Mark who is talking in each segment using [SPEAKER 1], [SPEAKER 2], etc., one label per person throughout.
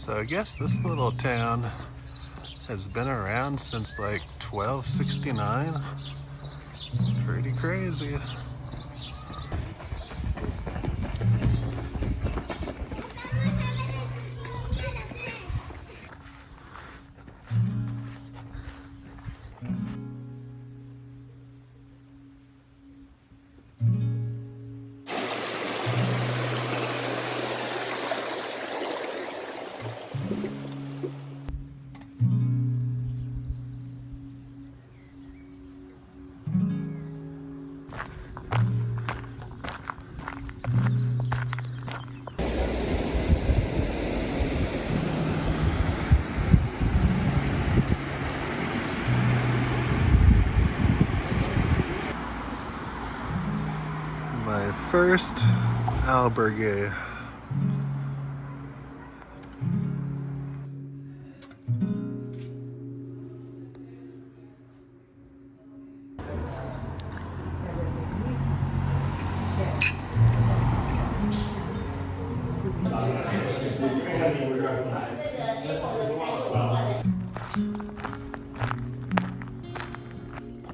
[SPEAKER 1] So I guess this little town has been around since like 1269. Pretty crazy. My first albergue.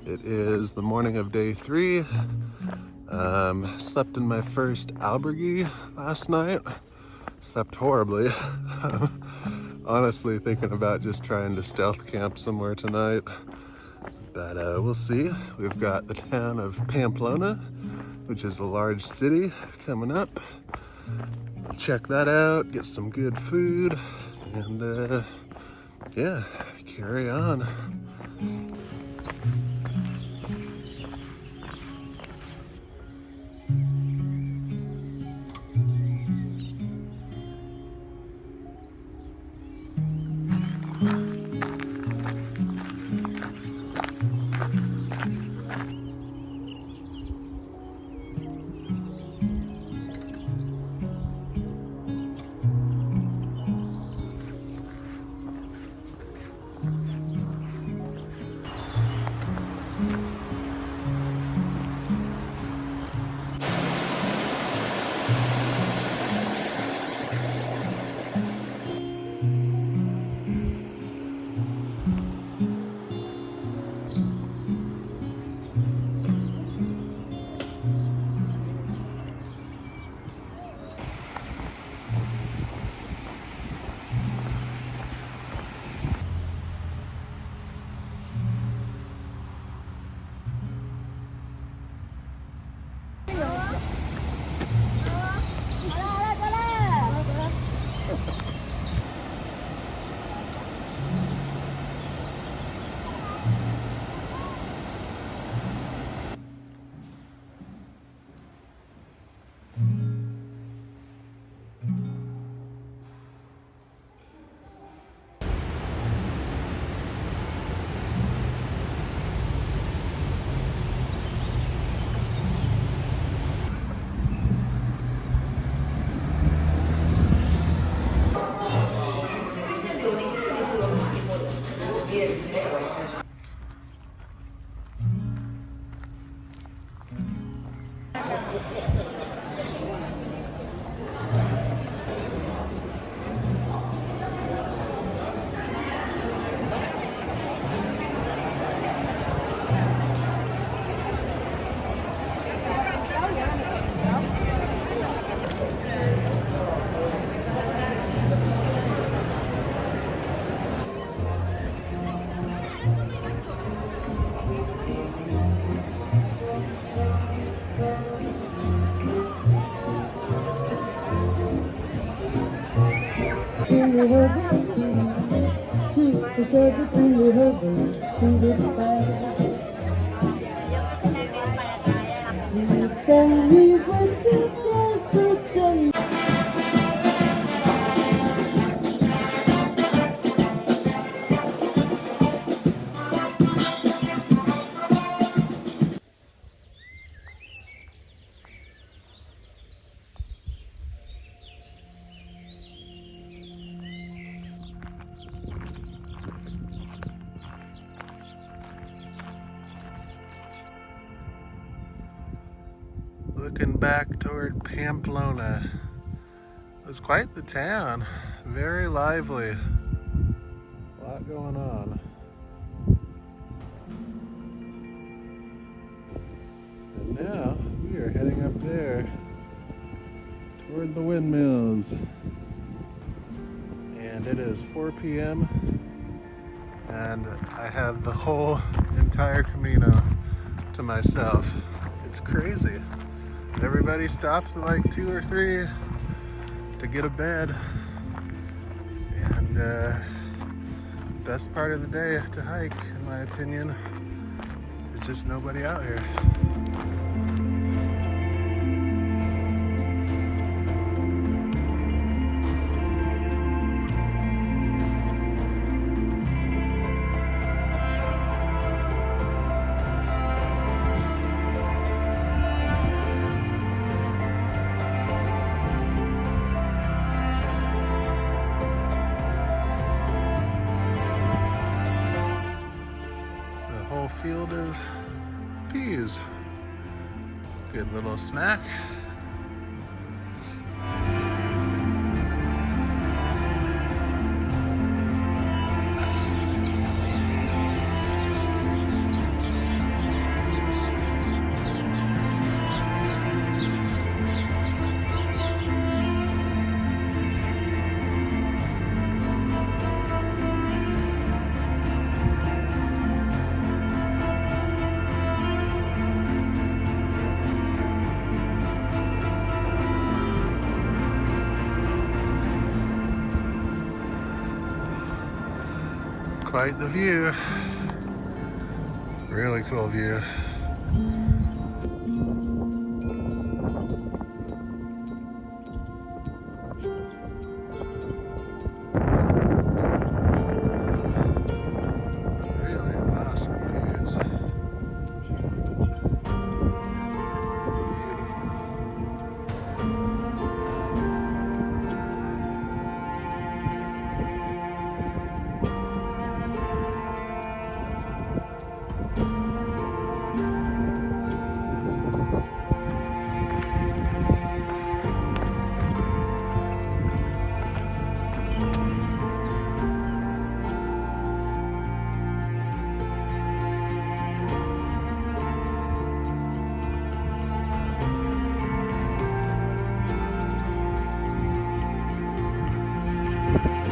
[SPEAKER 1] It is the morning of day 3. Slept in my first albergue last night. Slept horribly. Honestly thinking about just trying to stealth camp somewhere tonight. But we'll see. We've got the town of Pamplona, which is a large city, coming up. Check that out, get some good food, and yeah, carry on. Looking back toward Pamplona. It was quite the town. very lively. A lot going on. And now we are heading up there toward the windmills. And it is 4 p.m. and I have the whole entire Camino to myself. It's crazy. Everybody stops at like 2 or 3 to get a bed. And best part of the day to hike, in my opinion, there's just nobody out here. Field of peas. Good little snack. Quite the view. Really cool view. Really awesome views. Beautiful.